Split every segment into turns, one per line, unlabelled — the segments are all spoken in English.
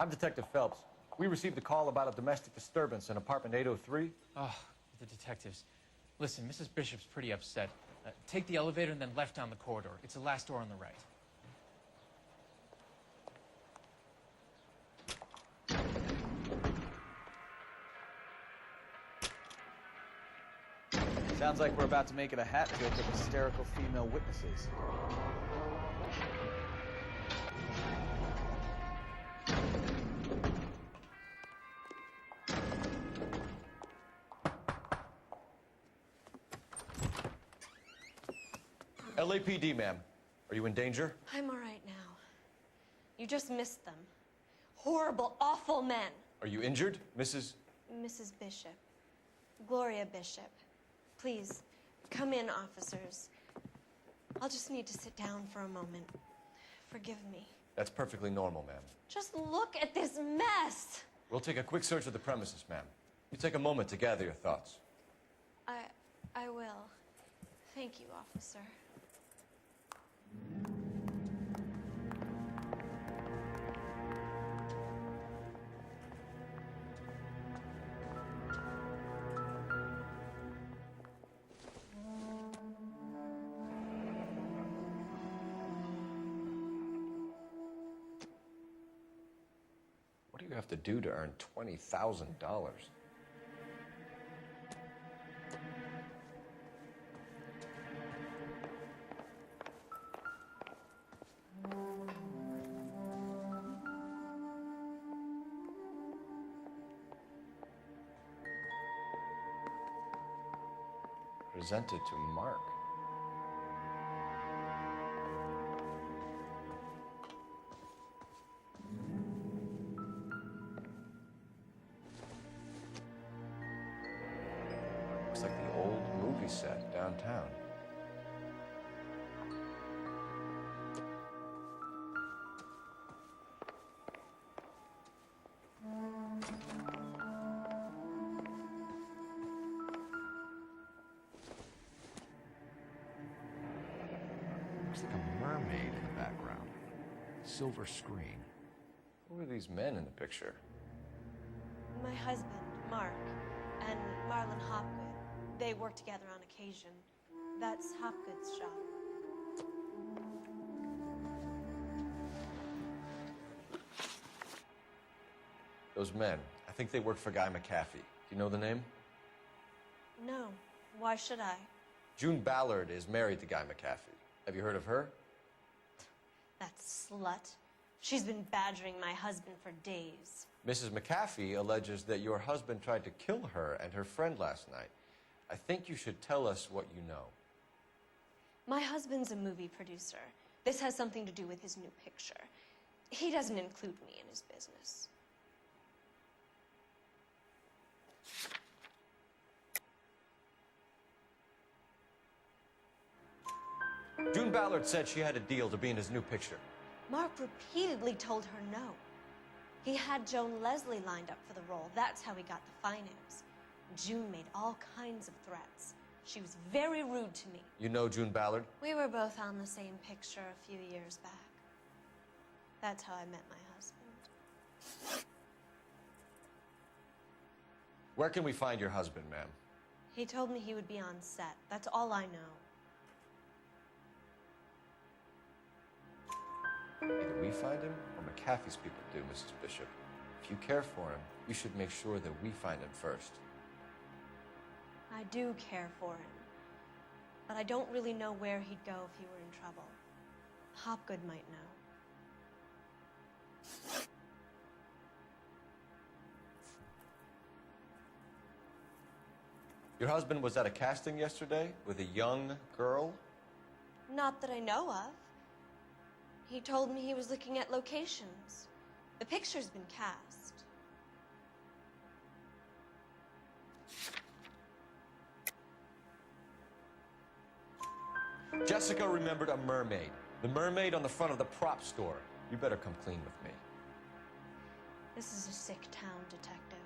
I'm Detective Phelps. We received a call about a domestic disturbance in apartment 803.
Oh, the detectives. Listen, Mrs. Bishop's pretty upset. Take the elevator and then left down the corridor. It's the last door on the right.
Sounds like we're about to make it a hat trick of hysterical female witnesses. LAPD, ma'am. Are you in danger?
I'm all right now. You just missed them. Horrible, awful men.
Are you injured, Mrs.
Mrs. Bishop. Gloria Bishop. Please, come in, officers. I'll just need to sit down for a moment. Forgive me.
That's perfectly normal, ma'am.
Just look at this mess.
We'll take a quick search of the premises, ma'am. You take a moment to gather your thoughts.
I will. Thank you, officer.
What do you have to do to earn $20,000? Presented to Mark. Looks like the old movie set downtown.
Looks like a mermaid in the background. Silver screen.
Who are these men in the picture?
My husband, Mark, and Marlon Hopgood. They work together on occasion. That's Hopgood's shop.
Those men, I think they work for Guy McAfee. Do you know the name?
No. Why should I?
June Ballard is married to Guy McAfee. Have you heard of her?
That slut. She's been badgering my husband for days.
Mrs. McAfee alleges that your husband tried to kill her and her friend last night. I think you should tell us what you know.
My husband's a movie producer. This has something to do with his new picture. He doesn't include me in his business.
June Ballard said she had a deal to be in his new picture.
Mark repeatedly told her no. He had Joan Leslie lined up for the role. That's how he got the finance. June made all kinds of threats. She was very rude to me.
You know June Ballard?
We were both on the same picture a few years back. That's how I met my husband.
Where can we find your husband, ma'am?
He told me he would be on set. That's all I know.
Either we find him or McAfee's people do, Mrs. Bishop. If you care for him, you should make sure that we find him first.
I do care for him, but I don't really know where he'd go if he were in trouble. Hopgood might know.
Your husband was at a casting yesterday with a young girl?
Not that I know of. He told me he was looking at locations. The picture's been cast.
Jessica remembered a mermaid. The mermaid on the front of the prop store. You better come clean with me.
This is a sick town, detective.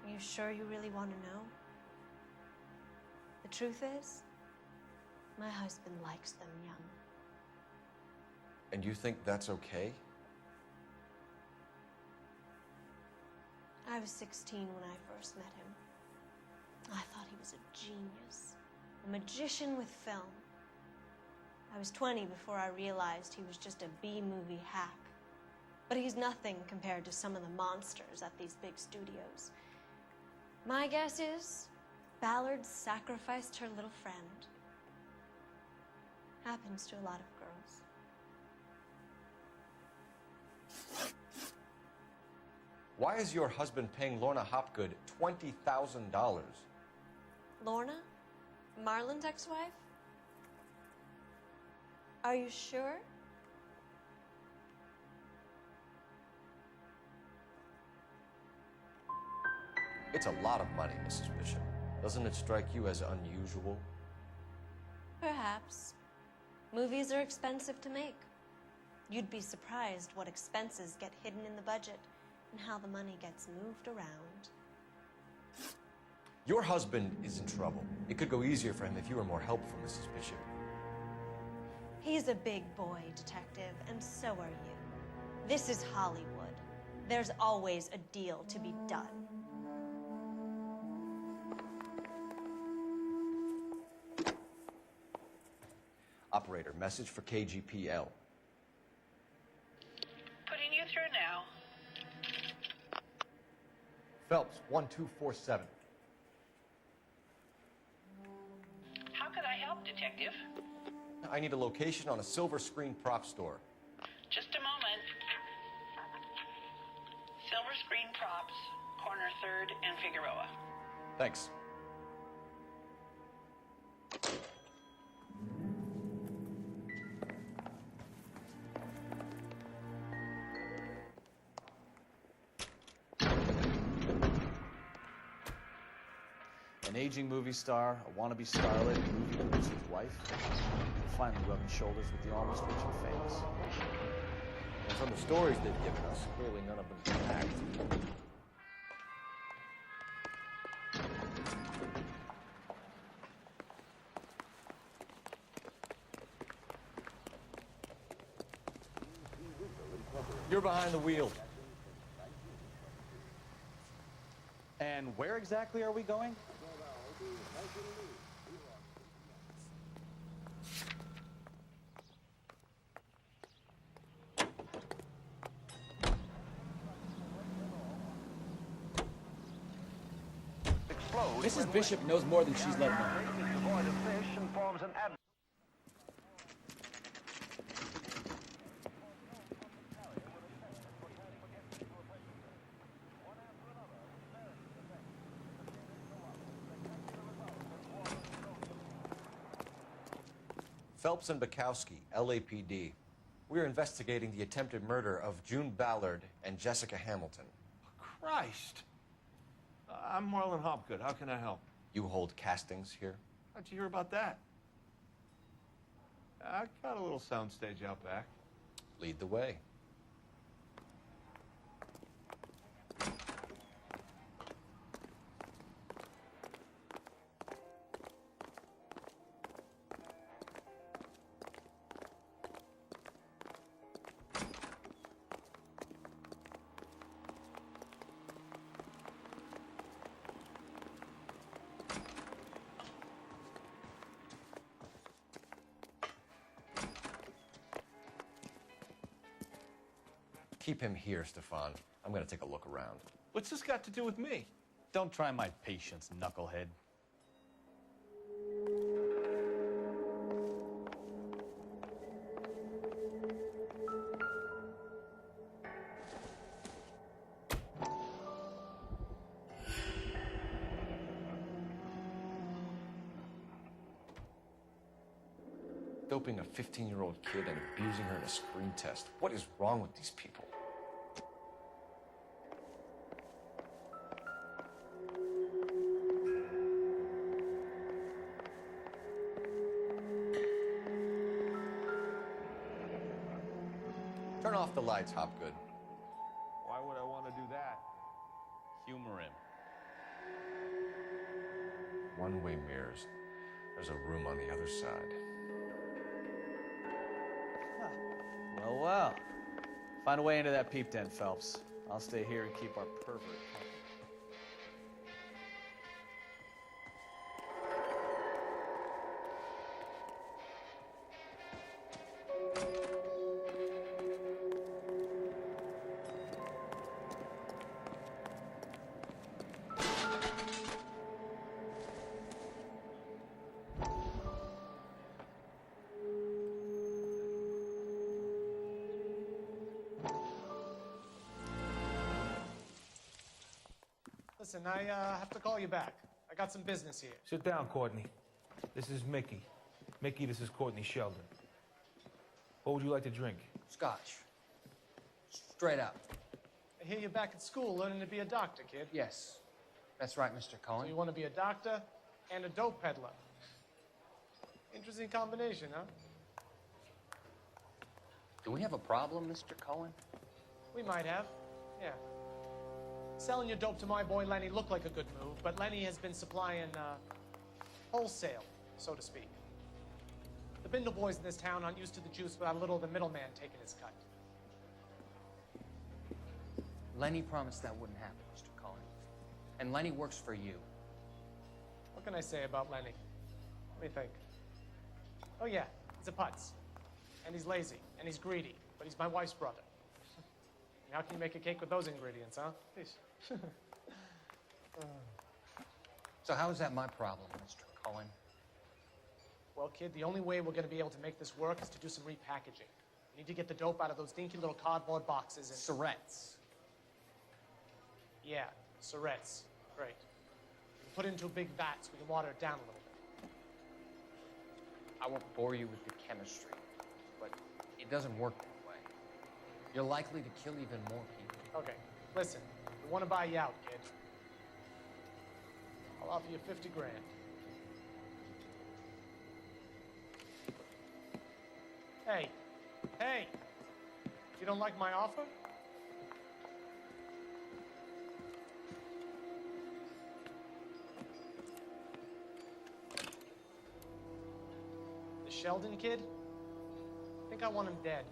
Are you sure you really want to know? The truth is, my husband likes them young.
And you think that's okay?
I was 16 when I first met him. I thought he was a genius, a magician with film. I was 20 before I realized he was just a B-movie hack. But he's nothing compared to some of the monsters at these big studios. My guess is Ballard sacrificed her little friend. Happens to a lot of girls.
Why is your husband paying Lorna Hopgood $20,000?
Lorna? Marlon's ex-wife? Are you sure?
It's a lot of money, Mrs. Bishop. Doesn't it strike you as unusual?
Perhaps. Movies are expensive to make. You'd be surprised what expenses get hidden in the budget and how the money gets moved around.
Your husband is in trouble. It could go easier for him if you were more helpful, Mrs. Bishop.
He's a big boy, detective, and so are you. This is Hollywood. There's always a deal to be done.
Operator, message for KGPL.
Putting you through now.
Phelps, 1247.
How could I help, Detective?
I need a location on a silver screen prop store.
Just a moment. Silver Screen Props, corner 3rd and Figueroa.
Thanks.
An aging movie star, a wannabe starlet, a movie producer's wife, finally rubbing shoulders with the almost rich and famous.
And from the stories they've given us, clearly none of them can act. You're behind the wheel.
And where exactly are we going?
Mrs. Bishop knows more than she's letting on.
Phelps and Bukowski, LAPD. We're investigating the attempted murder of June Ballard and Jessica Hamilton.
Christ. I'm Marlon Hopgood. How can I help?
You hold castings here?
How'd you hear about that? I got a little soundstage out back.
Lead the way. Keep him here, Stefan. I'm gonna take a look around.
What's this got to do with me?
Don't try my patience, knucklehead.
Doping a 15-year-old kid and abusing her in a screen test. What is wrong with these people? Turn off the lights, Hopgood.
Why would I want to do that?
Humor him.
One-way mirrors. There's a room on the other side.
Well, well. Find a way into that peep den, Phelps. I'll stay here and keep our pervert company.
Listen, I have to call you back. I got some business here.
Sit down, Courtney. This is Mickey. Mickey, this is Courtney Sheldon. What would you like to drink?
Scotch. Straight up.
I hear you're back at school learning to be a doctor, kid.
Yes. That's right, Mr.
So
Cohen.
you want to be a doctor and a dope peddler. Interesting combination, huh?
Do we have a problem, Mr. Cohen?
We might have, yeah. Selling your dope to my boy Lenny looked like a good move, but Lenny has been supplying, wholesale, so to speak. The Bindle boys in this town aren't used to the juice without a little of the middleman taking his cut.
Lenny promised that wouldn't happen, Mr. Cohen. And Lenny works for you.
What can I say about Lenny? Let me think. Oh yeah, he's a putz. And he's lazy, and he's greedy, but he's my wife's brother. And how can you make a cake with those ingredients, huh? Please.
So how is that my problem, Mr. Cohen?
Well, kid, the only way we're going to be able to make this work is to do some repackaging. We need to get the dope out of those dinky little cardboard boxes and...
Surrettes.
Yeah, Surrettes. Great. We can put it into a big vat so we can water it down a little bit.
I won't bore you with the chemistry, but it doesn't work that way. You're likely to kill even more people.
Okay, listen. We want to buy you out, kid. I'll offer you 50 grand. Hey, hey! You don't like my offer? The Sheldon kid? I think I want him dead.